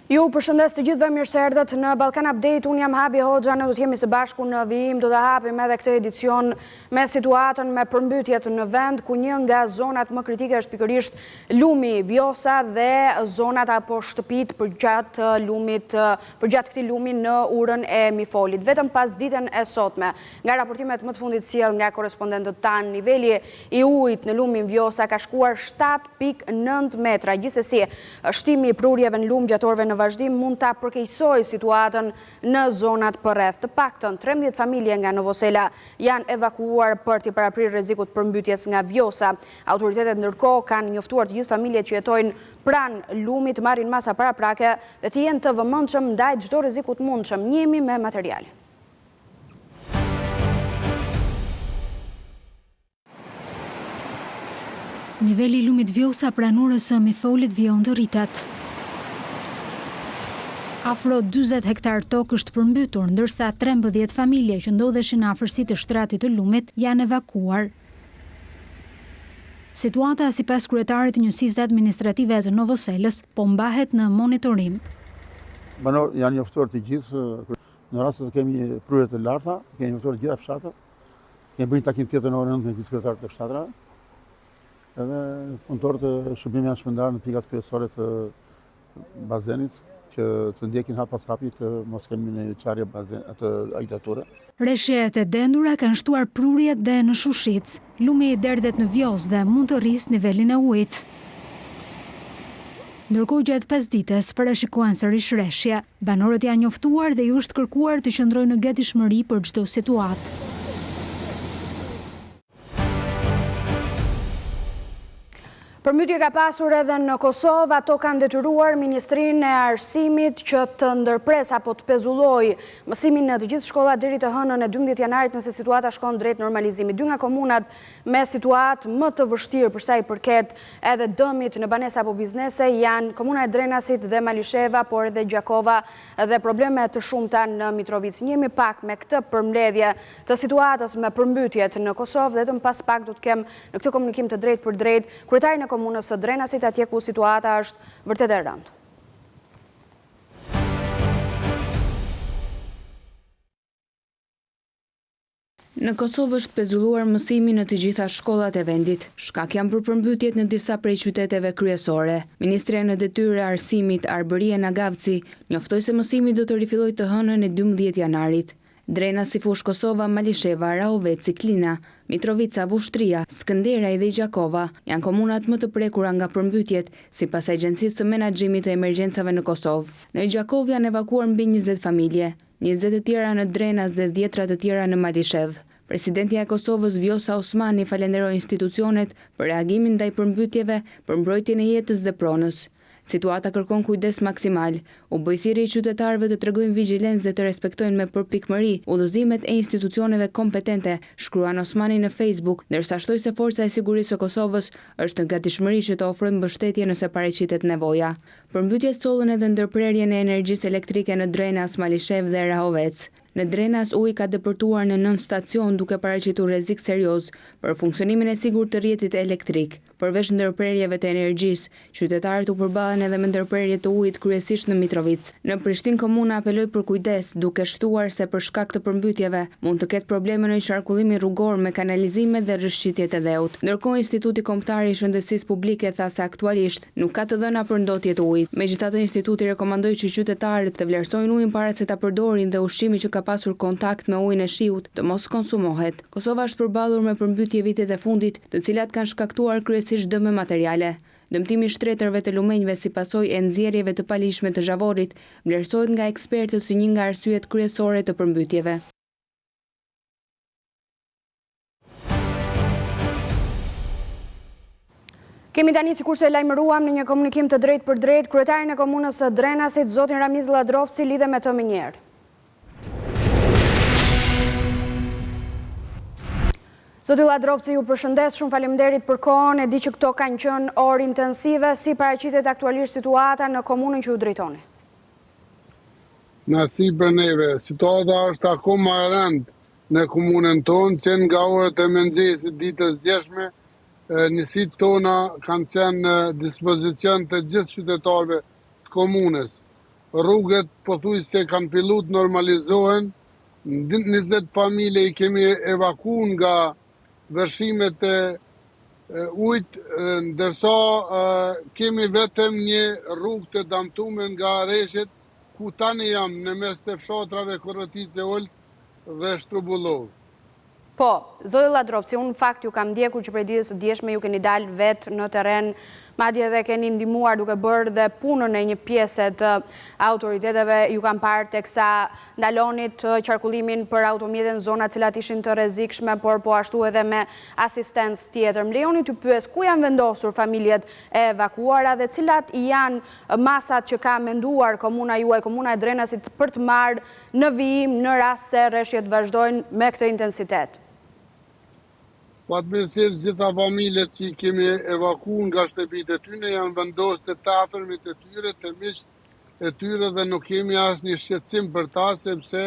Ju përshëndes të gjithëve, mirë se erdhët në Ballkan Update. Unë jam Habi Hoxha, ne do të jemi së bashku në vijim, do të hapim edhe këtë edicion me situatën me përmbytjet në vend, ku një nga zonat më kritike është pikërisht lumi Vjosa dhe zonat apo shtëpit përgjatë këtij lumi në urën e Mifolit. Vetëm pas ditën e sotme, nga raportimet më të fundit sjell nga korrespondentët tanë, niveli i ujit në lumin Vjosa ka shkuar 7.9 metra. Gjithsesi, shtimi i prurjeve në lum gjatorëve në vazhdim mund ta përkeqësoj situatën në zonat përreth. Të paktën 13 familje nga Novosela janë evakuuar për të paraprirë rrezikut përmbytjes nga Vjosa. Autoritetet ndërkohë kanë njoftuar të gjithë familjet që jetojnë pranë lumit të marrin masa paraprake dhe të jenë të vëmendshëm ndaj çdo rreziku të mundshëm. Njihemi me materialin. Niveli i lumit Vjosa pranë urës së Mifolit vjen të rritet. Afro 40 hektar tokë është përmbytur, ndërsa 13 familje që ndodheshin në afërsitë të shtratit të lumit janë evakuar. Situata, sipas kryetarit të njësisë administrative të Novoselës, po mbahet në monitorim. Banor janë njoftuar të gjithë, në rast se kemi prurje të larta, kemi njoftuar të gjitha fshatrat. Kemi bërë një takim tjetër në orën 9 me gjithë kryetarët e fshatrave. Edhe punëtorët e shërbimit janë shpërndarë në pikat kryesore të bazenit, që të ndjekin hap pas hapi të mos kemi në qarje të agitature. Rreshjet e dendura kanë shtuar prurjet dhe në Shushic. Lumi i derdhet në Vjos dhe mund të rrisë nivelin e ujit. Ndërkohë gjatë 5 ditës parashikohen sërish rreshje. Banorët janë njoftuar dhe ju është kërkuar të qëndrojnë në gatishmëri për çdo situatë. Përmbytje ka pasur edhe në Kosovë, ato kanë detyruar Ministrinë e Arsimit që të ndërpres apo të pezulloj mësimin në të gjithë shkollat deri të hënën e 12 janarit nëse situata shkon drejt normalizimit. Dy nga komunat me situatë më të vështirë për sa i përket edhe dëmit në banesa apo biznese janë komuna e Drenasit dhe Malisheva, por edhe Gjakova dhe probleme të shumta në Mitrovic. Njemi pak me këtë përmbledhje të situatës me përmbytjet në Kosovë dhe pas pak do të kem në këtë komunikim të drejt për drejt kryetarin e komunës së Drenasit, atje ku situata është vërtet e rëndë. Në Kosovë është pezulluar mësimi në të gjitha shkollat e vendit. Shkak janë për përmbytjet në disa prej qyteteve kryesore. Ministria në detyrë e arsimit Arbëria Nagavci njoftoi se mësimi do të rifillojë të hënën e 12 janarit. Drenasi, Fush Kosova, Malisheva, Rahovec, Klina, Mitrovica, Vushtria, Skënderaj dhe Gjakova janë komunat më të prekura nga përmbytjet, sipas Agjencisë së Menaxhimit të Emergjencave në Kosovë. Në Gjakov janë evakuar mbi 20 familje, 20 të tjera në Drenas dhe 10 të tjera në Malishev. Presidentja e Kosovës Vjosa Osmani falenderoi institucionet për reagimin ndaj përmbytjeve, për mbrojtjen e jetës dhe pronës. Situata kërkon kujdes maksimal. U bë thirrje qytetarëve të tregojnë vigjilencë dhe të respektojnë me përpikmëri udhëzimet e institucioneve kompetente, shkruan Osmani në Facebook, ndërsa shtoi se Forca e Sigurisë së Kosovës është në gatishmëri që të ofrojë mbështetje nëse paraqitet nevoja. Përmbytjet sollën edhe ndërprerjen e energjisë elektrike në Drenas, Malishev dhe Rahovec. Në Drenas uji ka depërtuar në 9 stacion duke paraqitur rrezik serioz për funksionimin e sigurt të rrjetit elektrik. Përveç ndërprerjeve të energjisë, qytetarët u përballen edhe me ndërprerje të ujit kryesisht në Mitrovic. Në Prishtinë komuna apeloi për kujdes, duke shtuar se për shkak të përmbytjeve mund të ketë probleme në qarkullimin rrugor me kanalizime dhe rrëshqitjet e dheut. Ndërkohë Instituti Kombëtar i Shëndetësisë Publike tha se aktualisht nuk ka të dhëna për ndotje të ujit. Megjithatë, instituti rekomandoi që qytetarët të vlerësojnë ujin para se ta përdorin dhe ushqimi që ka pasur kontakt me ujin e shiut të mos konsumohet. Kosova është përballur me përmbytje vitet e fundit, të cilat kanë shkaktuar kryesisht dëme materiale. Dëmtimi i shtretërve të lumenjve si pasojë e nxjerrjeve të palishme të Zhavorit vlerësohet nga ekspertët si një nga arsyet kryesore të përmbytjeve. Kemi tani, sikurse e lajmëruam në një komunikim të drejt për drejt, kryetarin e komunës së Drenasit, zotin Ramiz Lladrovci, lidhe me të më njëherë. Zoti Lladrovci, ju përshëndes, shumë faleminderit për kohën, e di që këto kanë qenë orë intensive, si paraqitet aktualisht situata në komunën që ju drejtoni? Në si për neve, situata është akoma e rëndë në komunën tonë, që nga orët e mëngjesit ditës djeshme, njësit tona kanë qenë në dispozicion të gjithë qytetarëve të komunës. rrugët pothuajse kanë filluar të normalizohen, 20 familje i kemi evakuar nga vërshimet e ujt, ndërsa kemi vetëm një rrugë të damtuar nga rreshet, ku tani jam në mes të fshatrave Korrëtice Olt dhe Shtrubullov. Po, zoti Lladrovci, unë në fakt ju kam ndjekur që prej ditës së djeshme ju keni dalë vetë në terren, madje edhe keni ndihmuar duke bërë dhe punën e një pjese të autoriteteve, ju kam parë teksa ndalonit qarkullimin për automjetet në zona cilat ishin të rrezikshme, por po ashtu edhe me asistencë tjetër. Më lejoni t'ju pyes ku janë vendosur familjet e evakuara dhe cilat janë masat që ka menduar komuna juaj, komuna e Drenasit, për të marrë në vijim në rast se rreshjet vazhdojnë me këtë intensitet. Fatmirësisht gjitha familjet që i kemi evakuar nga shtëpitë e tyre janë vendosur të afërmit e tyre, të miqt e tyre dhe nuk kemi asnjë shqetësim për ta, sepse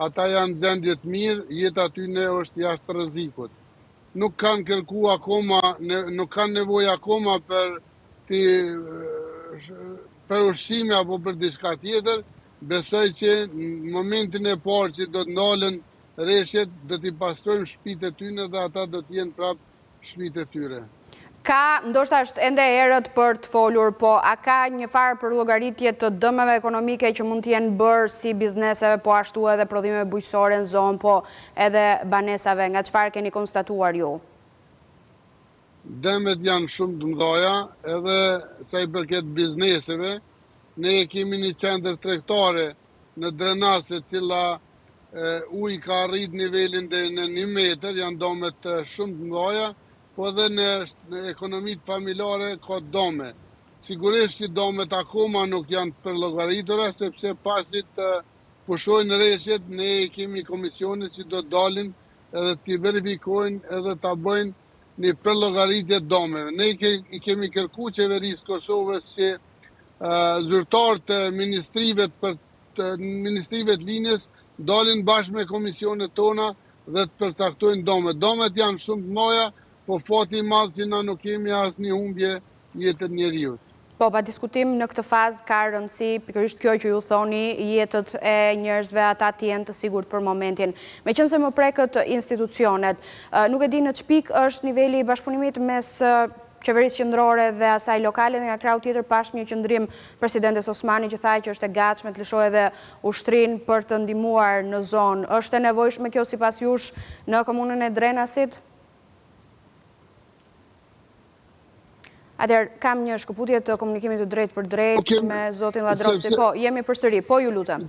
ata janë gjendje të mirë, jeta e tyre është jashtë rrezikut. Nuk kanë kërkuar akoma, nuk kanë nevojë akoma për ushqime apo për diçka tjetër. Besoj që në momentin e parë që do të ndalen rreshtet, do t'i pastrojmë shtëpitë e tyre dhe ata do të jenë prapë shtëpitë e tyre. Ka, ndoshta është ende herët për të folur, po a ka një farë për llogaritje të dëmeve ekonomike që mund të jenë bërë si bizneseve, po ashtu edhe prodhimeve bujqësore në zonë, po edhe banesave, nga çfarë keni konstatuar ju? Dëmet janë shumë të mëdha, edhe sa i përket bizneseve, ne kemi një qendër tregtare në Drenas, e cila uji ka arrit nivelin deri në 1 metër, janë domet shumë të mëdha, po edhe në ekonomitë familjare ka dome. Sigurisht që domet akoma nuk janë përllogaritura, sepse pasi të pushojnë rreshtet, ne kemi komisione që do të dalin edhe të verifikojnë edhe të bëjnë një përllogaritje domeve. Ne i kemi kërkuar qeverisë Kosovës që zyrtarët të ministrive të linjës dalin bashkë me komisionet tona dhe të përcaktojnë domet. Domet janë shumë të mëdha, po fati i madh që na nuk kemi asnjë humbje jetët njerëzit. Po, pa diskutim në këtë fazë ka rëndësi pikërisht kjo që ju thoni, jetët e njerëzve ata të jenë të sigurt për momentin. Meqense më preket institucionet, nuk e di në ç'pik është niveli i bashkëpunimit mes qeverisë qendrore dhe asaj lokale, dhe nga krau tjetër pash një qendrim presidentes Osmani që tha që është e gatshme të lëshojë edhe ushtrin për të ndihmuar në zonë. Është e nevojshme kjo sipas jush në komunën e Drenasit? Atëherë, kam një shkëputje të komunikimit të drejt për drejt me zotin Lladrovci. Po, jemi përsëri. Po, ju lutem.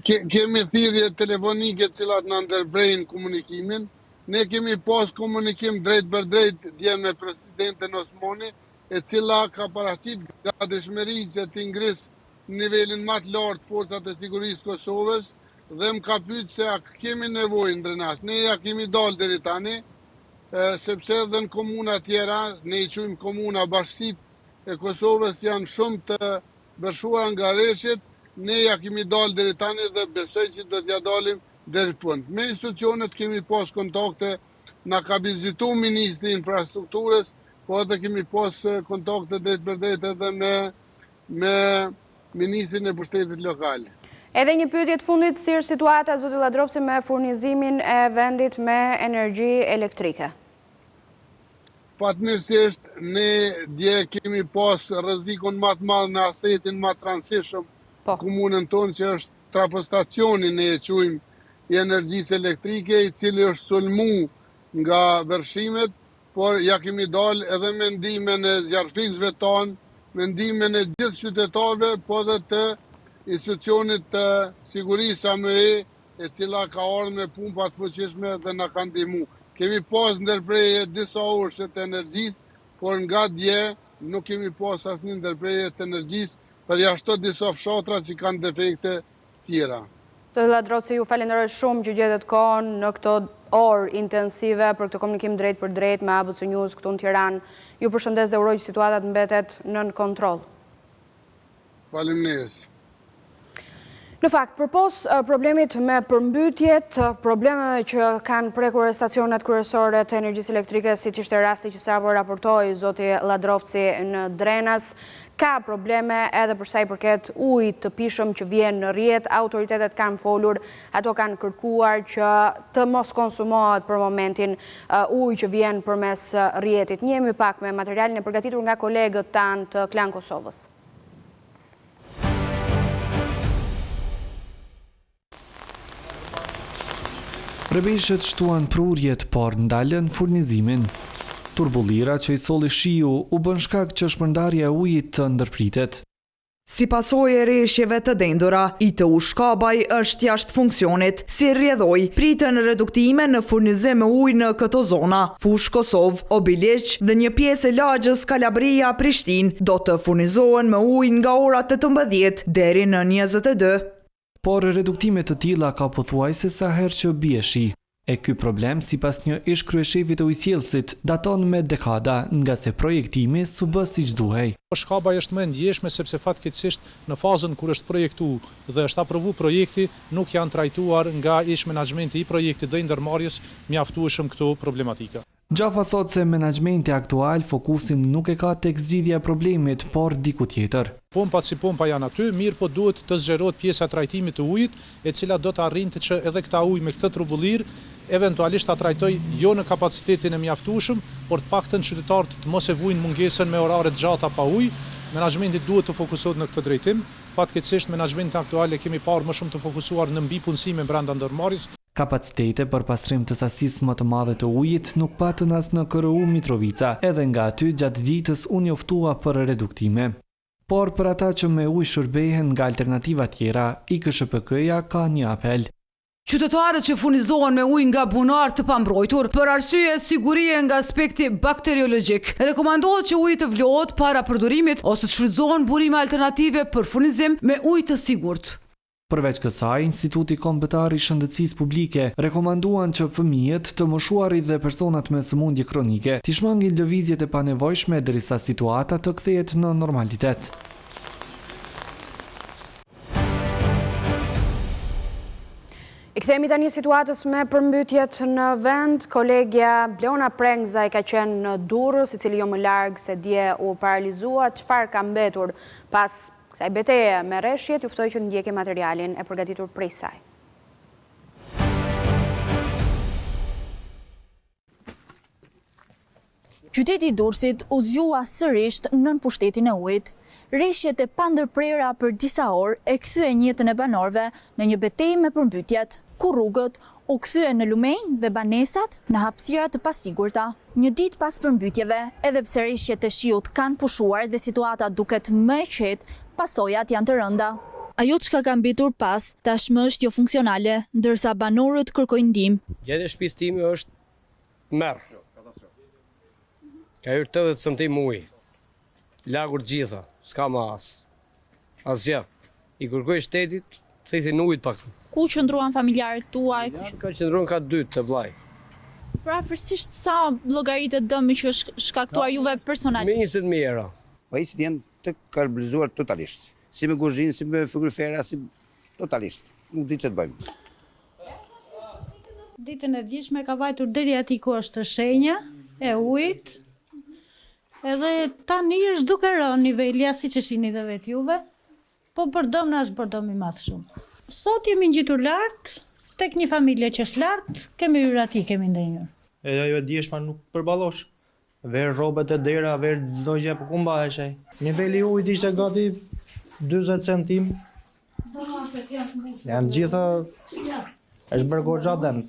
Kemi thirrje telefonike të cilat na ndërbrejnë komunikimin. Ne kemi pas komunikim drejt për drejt dje me presidenten Osmani, e cila ka paraqit gatishmëri që të ngrisë nivelin më të lartë forcat e sigurisë Kosovës dhe më ka pyetur se a kemi nevojë në Drenas. Ne ja kemi dalë deri tani, sepse edhe në komuna tjera, ne i quajmë komuna bashkësitë e Kosovës janë shumë të bëshuara nga rreshtet, ne ja kemi dalë deri tani dhe besoj që do t'ja dalim deri fund. Me institucionet kemi pas kontakte, na ka vizituar ministri i infrastrukturës, po edhe kemi pas kontakte drejt për drejt edhe me ministrin e pushtetit lokal. Edhe një pyetje të fundit, si është situata zoti Lladrovci me furnizimin e vendit me energji elektrike? Fatmirësisht, ne dje kemi pas rrezikun më të madh në asetin më të rëndësishëm komunën tonë, që është trafostacioni, ne e quajmë, i energjisë elektrike, i cili është sulmu nga vërshimet, por ja kemi dalë edhe me ndihmën e zjarrfikësve tanë, me ndihmën e gjithë qytetarëve, po edhe të institucionit të sigurisë AME, e cila ka ardhur me pumpa të fuqishme dhe na ka ndihmuar. Kemi pas ndërprerje disa orëshe të energjisë, por nga dje nuk kemi pas asnjë ndërprerje të energjisë, përjashto disa fshatra që kanë defekte tjera. Zoti Lladrovci, ju falenderoj shumë që gjetet kohën në këto orë intensive për këtë komunikim drejt për drejt me ABC News këtu në Tiranë. Ju përshëndes dhe uroj që situata të mbetet nën kontroll. Faleminderit. Në fakt, përpos problemit me përmbytjet, problemeve që kanë prekur stacionet kryesore të energjisë elektrike, si që ishte rasti që sapo raportoi zoti Ladrovci në Drenas, ka probleme edhe përsa i përket ujit të pishëm që vjen në rrjet. Autoritetet kanë folur, ato kanë kërkuar që të mos konsumohet për momentin ujë që vjen përmes rrjetit. Njemi pak me materialin e përgatitur nga kolegët tanë të Klan Kosovës. Prebeshët shtuan prurjet, por ndalën furnizimin. Turbulira që i solli shiu u bën shkak që shpërndarja e ujit të ndërpritet. Si pasojë e rreshjeve të dendura, ITU Shkabaj është jashtë funksionit. Si rrjedhoi, pritën reduktime në furnizim me ujë në këto zona. Fushë Kosovë, Obiliq dhe një pjesë e lagjës Kalabria Prishtinë do të furnizohen me ujë nga ora 18 deri në 22. Por reduktime të tilla ka pothuajse sa herë që bie shi. E ky problem, sipas një ish kryeshefi të ujësjellësit, daton me dekada, nga se projektimi s'u bë siç duhej. Shkabaj është më e ndjeshme sepse fatkeqësisht në fazën kur është projektuar dhe është aprovu projekti, nuk janë trajtuar nga ish menaxhmenti i projektit dhe i ndërmarrjes mjaftueshëm këto problematika. Gjafa thot se menaxhmenti aktual fokusin nuk e ka tek zgjidhja e problemit, por diku tjetër. Pompat si pompa janë aty, mirë po duhet të zgjerohet pjesa e trajtimit të ujit, e cila do të arrinte që edhe këta ujë me këtë turbullir eventualisht ta trajtoj jo në kapacitetin e mjaftueshëm, por të paktën qytetarët të mos e vujnë mungesën me orare të gjata pa ujë. Menaxhmenti duhet të fokusohet në këtë drejtim. Fatkeqësisht menaxhmentin aktual e kemi parë më shumë të fokusuar në mbipunësime brenda ndërmarrjes. Kapacitete për pastrim të sasisë më të madhe të ujit nuk patën as në KRU Mitrovica, edhe nga aty gjatë ditës u njoftua për reduktime. Por për ata që me ujë shërbehen nga alternativa tjera, IKSHPK-ja ka një apel. Qytetarët që furnizohen me ujë nga bunar të pambrojtur, për arsye sigurie nga aspekti bakteriologjik, rekomandohet që uji të vlohet para përdorimit ose të shfrytëzohen burime alternative për furnizim me ujë të sigurt. Përveç kësaj, Instituti Kombëtar i Shëndetësisë Publike rekomanduan që fëmijët, të moshuarit dhe personat me sëmundje kronike t'i shmangin lëvizjet e panevojshme derisa situata të kthehet në normalitet. I kthehemi tani situatës me përmbytjet në vend. Kolegja Blona Prengza i ka qenë në Durrës, i cili jo më larg se dje u paralizua. Çfarë ka mbetur pas kësaj betejë me rreshjet? Ju ftoj që të ndjekni materialin e përgatitur prej saj. Qyteti i Durrësit u zgjua sërish nën pushtetin e ujit. Rreshjet e pandërprera për disa orë e kthyen jetën e banorëve në një betejë me përmbytjet, ku rrugët u kthyen në lumenj dhe banesat në hapësira të pasigurta. Një ditë pas përmbytjeve, edhe pse rreshjet e shiut kanë pushuar dhe situata duket më e qetë, pasojat janë të rënda. Ajo çka ka mbetur pas, tashmë është jo funksionale, ndërsa banorët kërkojnë ndihmë. Gjendja e shtëpisë time është merr. Ka hyrë 80 cm ujë. Lagur gjitha, s'ka më asgjë. I kërkoj shtetit, thithin ujit pak. Ku qëndruan familjarët tuaj? Ka qëndruan ka 2 të vllai. Pra përgjithsisht sa llogaritë dëmi që është shkaktuar juve personalisht? Me 20.000 euro. Pajisjet janë të karblizuar totalisht. Si me kuzhinë, si me frigorifera, si totalisht. Nuk di ç'të bëjmë. Ditën e djeshme ka vajtur deri aty ku është shenja e ujit. Edhe tani është duke rënë niveli, siç e shihni edhe vetë juve, po përdom na është përdom i madh shumë. Sot jemi ngjitur lart, tek një familje që është lart, kemi hyrë aty, kemi ndenjur. E ajo e djeshma nuk përballosh. Ver rrobat e dera, ver çdo gjë ku mbahesh ai. Niveli i ujit ishte gati 40 centim. Janë gjitha është bërë goxha dëm.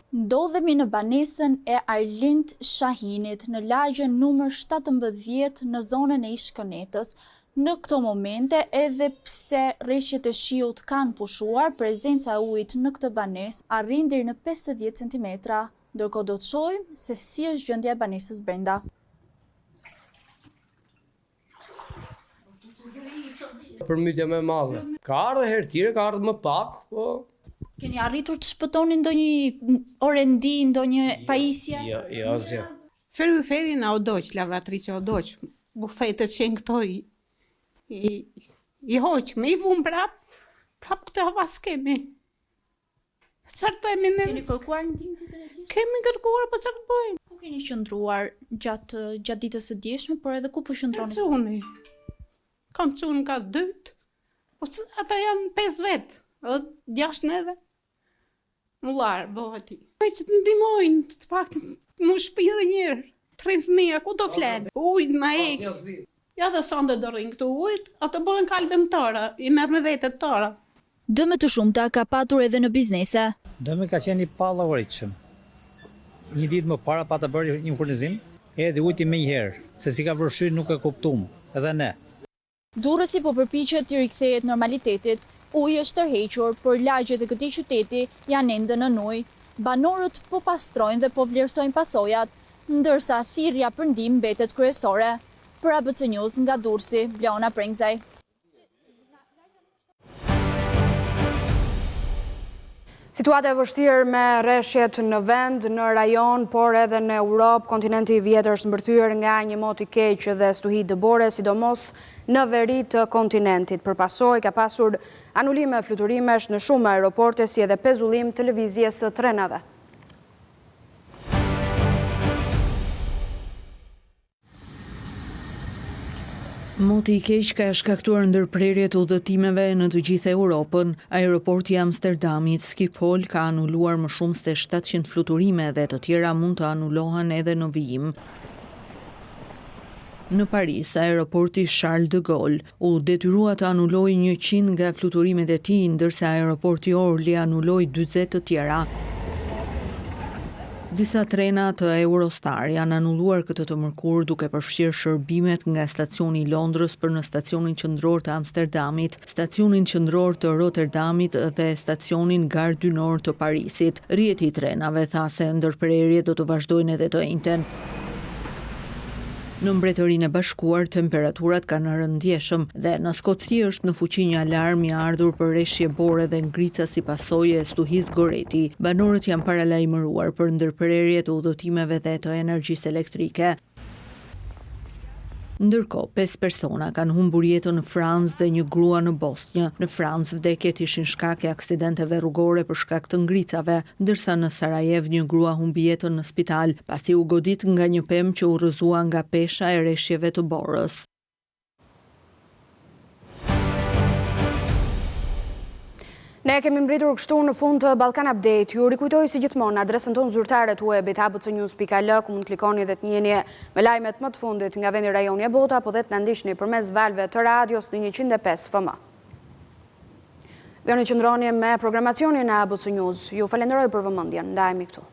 Ndodhemi në banesën e Arlind Shahinit në lagjen numër 17 në zonën e Ishkënetës. Në këto momente, edhe pse rreshjet e shiut kanë pushuar, prezenca e ujit në këtë banesë arrin deri në 50 cm. Ndërkohë do të shohim se si është gjendja e banesës brenda. Përmbytje më e madhe. Ka ardhur herë tjera, ka ardhur më pak, po Keni arritur të shpëtoni ndonjë orendi, ndonjë pajisje? Jo, asgjë. Ferri na odoq, lavatriçe odoq, bufetët që në këto i hoqme, i vumë prap këtë havas kemi. Qartë bëjmë në... Keni kërkuar ndihmë të drejtuesit? Kemi kërkuar, po qartë bëjmë? Ku keni qëndruar gjatë ditës së dieshme, por edhe ku po qëndroni? Quni. Kam qunë ka 2, po ata janë 5 vetë, edhe 6 neve. Mullarë, bëhati. Po që të ndimojnë, të pak të më shpi edhe njërë. 3 fëmija, ku do flenë? Ujtë ma ekë. Ja dhe sonde do rinë këtu ujtë, ato bëhen kalbe më tëra, i merë me vetët tëra. Dëme të shumta ka patur edhe në biznese. Dëme ka qenë i pallavoritshëm. Një ditë më para pa të bërë një furnizim, edhe ujti me njëherë, se si ka vërshyrë nuk e kuptum, edhe ne. Durrësi po përpiqet të rikthehet normalitetit, uji është tërhequr, por lagjet e këtij qyteti janë ende në ujë. Banorët po pastrojnë dhe po vlerësojnë pasojat, ndërsa thirrja për ndihmë mbetet kryesore. Për ABC News nga Durrësi, Bleona Prengzaj. Situata e vështirë me rreshjet në vend, në rajon, por edhe në Europë, kontinenti i vjetër është mbërthyer nga një mot i keq dhe stuhi dëbore, sidomos në veri të kontinentit. Për pasojë ka pasur anulime fluturimesh në shumë aeroporte si edhe pezullim të lëvizjes së trenave. Moti i keq ka shkaktuar ndërprerje të udhëtimeve në të gjithë Europën. Aeroporti i Amsterdamit Schiphol ka anuluar më shumë se 700 fluturime dhe të tjera mund të anulohen edhe në vijim. Në Paris, aeroporti Charles de Gaulle u detyrua të anuloj 100 nga fluturimet e tij, ndërsa aeroporti Orly anuloi 40 të tjera. Disa trena të Eurostar janë anulluar këtë të mërkur duke përfshirë shërbimet nga stacioni i Londrës për në stacionin qendror të Amsterdamit, stacionin qendror të Rotterdamit dhe stacionin Gare du Nord të Parisit. Rrjeti i trenave tha se ndërprerjet do të vazhdojnë edhe të njëjtën. Në Mbretërinë e Bashkuar, temperaturat kanë rëndësishëm dhe në Skoci është në fuqi një alarm i ardhur për rreshje bore dhe ngrica si pasojë e stuhisë Goreti. Banorët janë paralajmëruar për ndërprerje të udhëtimeve dhe të energjisë elektrike. Ndërkohë, 5 persona kanë humbur jetën në Francë dhe një grua në Bosnjë. Në Francë, vdekjet ishin shkak e aksidenteve rrugore për shkak të ngricave, ndërsa në Sarajev një grua humbi jetën në spital pasi u godit nga një pemë që u rrëzua nga pesha e rreshjeve të borës. Ne kemi mbritur kështu në fund të Balkan Update. Ju rikujtoj si gjithmonë adresën tonë zyrtare të webit abcnews.al, ku mund të klikoni dhe të njihni me lajmet më të fundit nga vendi, rajoni e bota, po dhe të na ndiqni përmes valve të radios në 105 FM. Vjoni qëndroni me programacionin e ABC News. Ju falenderoj për vëmendjen. Ndajemi këtu.